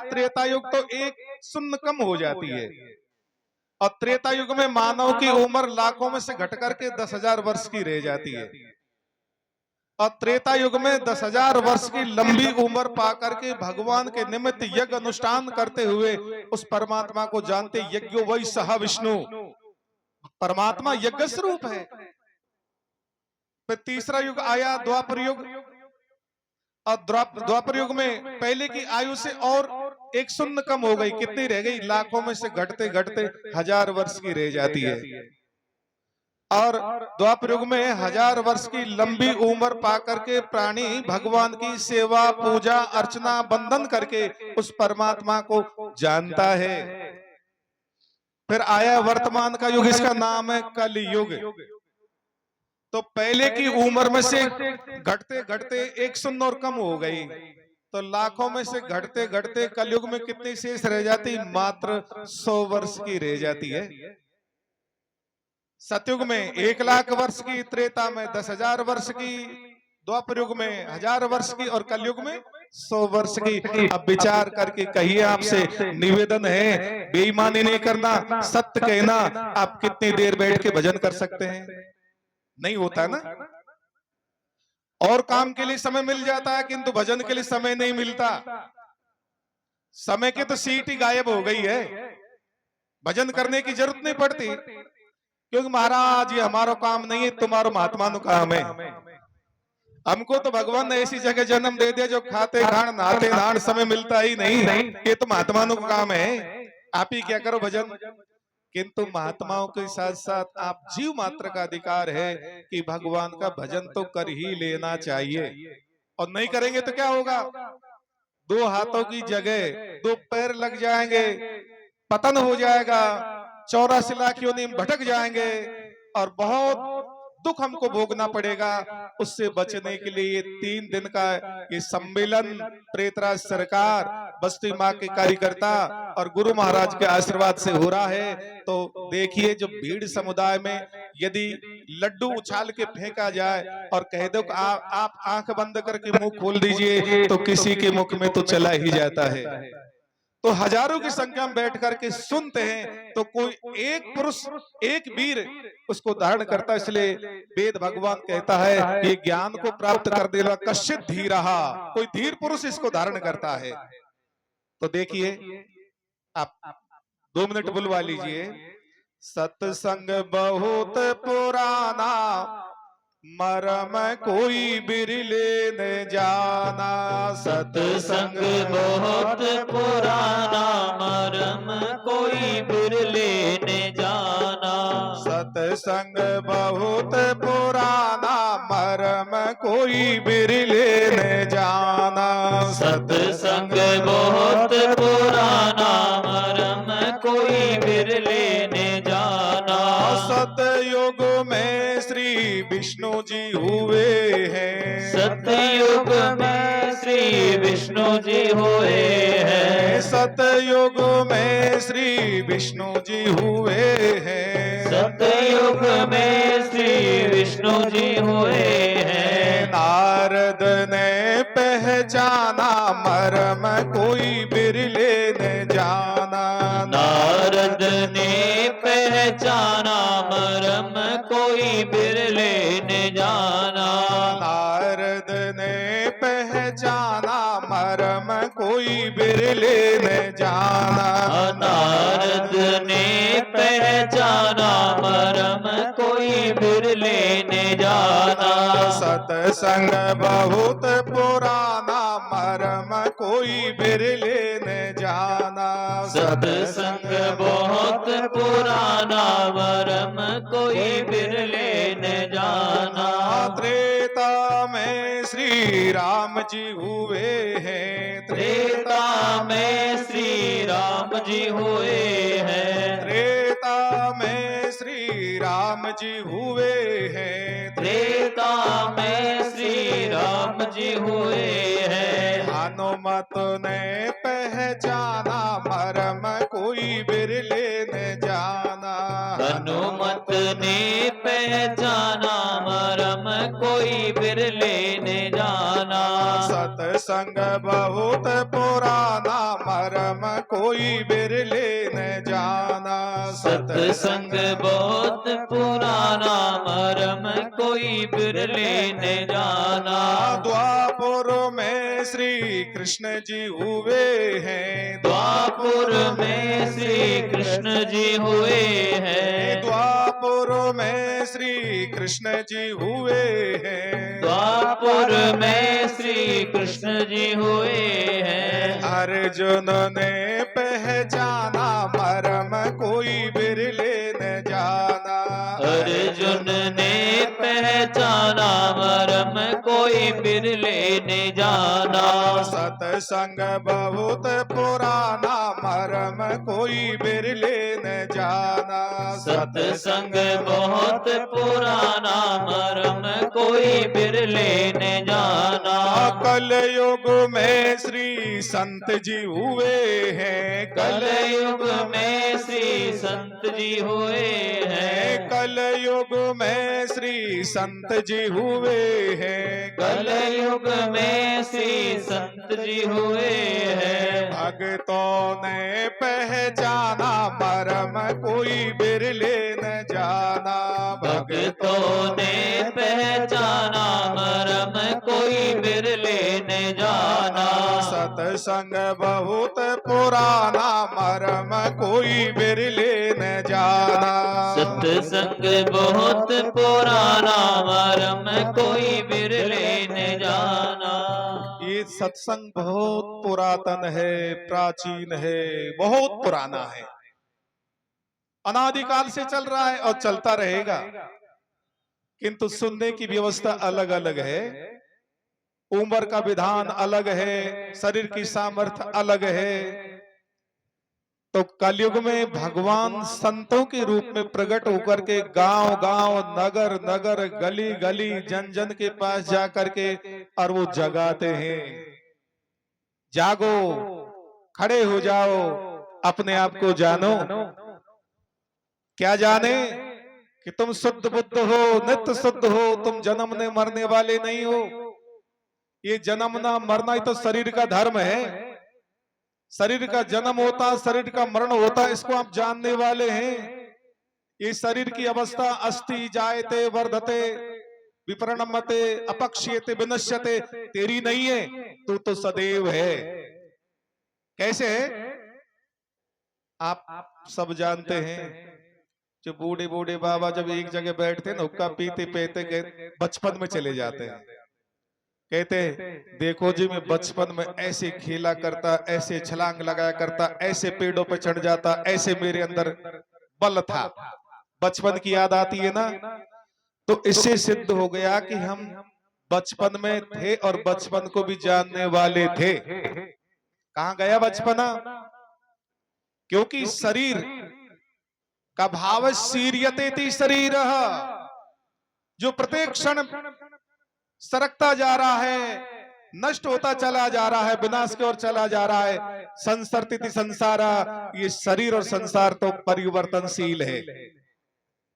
त्रेता युग तो एक शून्य कम हो जाती है, और त्रेता युग में मानव की उम्र लाखों में से घट करके 10,000 वर्ष की रह जाती है, और त्रेता युग में 10,000 वर्ष की लंबी उम्र पाकर के भगवान के निमित्त यज्ञ अनुष्ठान करते हुए उस परमात्मा को जानते, यज्ञो वै सह विष्णु, परमात्मा यज्ञ स्वरूप है। फिर तीसरा युग आया द्वापर युग, और द्वापर युग में पहले की आयु से और एक शून्य कम हो गई, कितनी रह गई, लाखों में से घटते घटते 1000 वर्ष की रह जाती है। और द्वापर युग में 1000 वर्ष की लंबी उम्र पाकर के प्राणी भगवान की सेवा पूजा अर्चना बंधन करके उस परमात्मा को जानता है। फिर आया वर्तमान का युग, इसका नाम है कलयुग। तो पहले की उम्र में से घटते घटते एक शून्य और कम हो गई, तो लाखों में से घटते घटते कलयुग में कितनी शेष रह जाती, मात्र 100 वर्ष की रह जाती है। सतयुग में 1,00,000 वर्ष की, त्रेता में 10,000 वर्ष की, द्वापर युग में 1000 वर्ष की, और कलयुग में 100 वर्ष की। अब विचार करके कहिए, आपसे निवेदन है, बेईमानी नहीं करना, सत्य कहना। आप कितनी देर बैठ के भजन कर सकते हैं? नहीं होता ना। और काम के लिए समय मिल जाता है, किंतु भजन के लिए समय नहीं मिलता। समय की तो सीट ही गायब हो गई है, भजन करने की जरूरत नहीं पड़ती, क्योंकि महाराज ये हमारा काम नहीं है, तुम्हारा महात्मा नु काम है। हमको तो भगवान ने ऐसी जगह जन्म दे दिया जो खाते खान नहाते नहान समय मिलता ही नहीं, ये तो महात्मा नु काम है, आप ही क्या करो भजन। किंतु महात्माओं के साथ साथ आप जीव मात्र का अधिकार है कि भगवान का भजन तो कर ही लेना चाहिए। और नहीं करेंगे तो क्या होगा, 2 हाथों की जगह 2 पैर लग जाएंगे, पतन हो जाएगा, 84 लाख योनि में भटक जाएंगे, और बहुत दुख हमको भोगना पड़ेगा। उससे बचने के लिए 3 दिन का ये सम्मेलन प्रेतराज सरकार, बस्ती माँ के कार्यकर्ता और गुरु महाराज के आशीर्वाद से हो रहा है। तो देखिए, जो भीड़ समुदाय में यदि लड्डू उछाल के फेंका जाए और कह दो कि आप आंख बंद करके मुंह खोल दीजिए, तो किसी के मुख में तो चला ही जाता है। तो हजारों की संख्या में बैठ करके सुनते हैं, तो कोई एक पुरुष एक वीर उसको धारण करता है। इसलिए वेद भगवान कहता है, ये ज्ञान को प्राप्त कर देना कश्चित धीरहा, कोई धीर पुरुष इसको धारण करता है। तो देखिए, आप 2 मिनट बुलवा लीजिए। सत्संग बहुत पुराना, मरम कोई बिरले न जाना। सत्संग बहुत पुराना, मरम कोई बिरले न जाना। सत्संग बहुत पुराना, मरम कोई बिरले न जाना। सत्संग बहुत पुराना, मरम कोई बिरले न जाना। सतयुग में श्री विष्णु जी हुए हैं, सतयुग में श्री विष्णु जी हुए हैं। सतयुग में श्री विष्णु जी हुए हैं। सतयुग में श्री विष्णु जी हुए हैं। नारद ने पहचाना, मरम कोई बिरले न जाना। नारद ने पहचाना, मरम कोई बिरले न जाना। नारद ने पहचाना, मरम कोई बिरले न जाना। नारद ने पहचाना, मरम कोई बिरले न जाना। सत्संग बहुत पुराना, मरम कोई बिरले न जाना। सत्संग बहुत पुराना, मरम कोई बिरले न जाना। त्रेता में श्री राम जी हुए हैं। त्रेता में श्री राम जी हुए हैं। त्रेता में श्री राम जी हुए हैं। त्रेता में श्री राम जी हुए हैं। हनुमत ने पहचाना, मरम कोई बिरले न जाना। हनुमत ने पहचाना, मरम कोई बिरले न जाना। सत्संग बहुत पुराना, मरम कोई बिरले न जाना। सत्संग बहुत पुराना मरम कोई बिरले न जाना। द्वापुर में श्री कृष्ण जी हुए हैं। द्वापुर में श्री कृष्ण जी हुए हैं। द्वापुर में श्री कृष्ण जी हुए हैं। द्वापुर में श्री कृष्ण जी हुए हैं। अर्जुन ने पहचाना मरम कोई बिरले न जाना। अर्जुन ने पहचाना मरम कोई बिरले ने जाना। सत्संग बहुत पुराना मरम कोई बिरले न जाना। सत्संग बहुत पुराना मरम कोई बिरले ने जाना। कलयुग में श्री संत जी हुए हैं। कलयुग में श्री संत जी हुए हैं। कलयुग में श्री संत जी हुए हैं। कलयुग में श्री संत जी हुए हैं। भक्तों ने पहचाना मरम कोई बिरले न जाना। भक्तों ने पहचाना मरम कोई बिरले ने जाना। सत्संग बहुत पुराना मरम कोई बिरले न जाना। सत्संग बहुत पुराना मरम कोई बिरले ने जाना। ये सत्संग बहुत पुरातन है, प्राचीन है, बहुत पुराना है, अनादिकाल से चल रहा है और चलता रहेगा। किंतु सुनने की व्यवस्था अलग अलग है, उम्र का विधान अलग है, शरीर की सामर्थ्य अलग है। तो कलयुग में भगवान संतों के रूप में प्रकट होकर के गांव गांव, नगर नगर, गली गली, जन जन के पास जा करके और वो जगाते हैं, जागो, खड़े हो जाओ, अपने आप को जानो। क्या जाने कि तुम शुद्ध बुद्ध हो, नित्य शुद्ध हो, तुम जन्मने मरने वाले नहीं हो। ये जन्मना मरना ही तो शरीर का धर्म है। शरीर का जन्म होता, शरीर का मरण होता, इसको आप जानने वाले हैं। ये शरीर की अवस्था अस्ति जायते वर्धते विपरणमते अपक्ष्यते विनश्यते, तेरी नहीं है, तू तो सदैव है। कैसे है आप सब जानते हैं। जो बूढ़े बूढ़े बाबा जब एक जगह बैठते ना, हुक्का पीते पीते बचपन में चले जाते हैं। कहते देखो जी, मैं बचपन में ऐसे खेला करता, ऐसे छलांग लगाया करता, ऐसे पेड़ों पे चढ़ जाता, ऐसे मेरे अंदर बल था। बचपन की याद आती है ना, तो इससे सिद्ध हो गया कि हम बचपन में थे और बचपन को भी जानने वाले थे। कहां गया बचपना? क्योंकि शरीर का भाव शीर्यते शरीर, जो प्रत्येक क्षण सरकता जा रहा है, नष्ट होता चला जा रहा है, विनाश की ओर चला जा रहा है। संसरति संसारा, ये शरीर और संसार तो परिवर्तनशील है।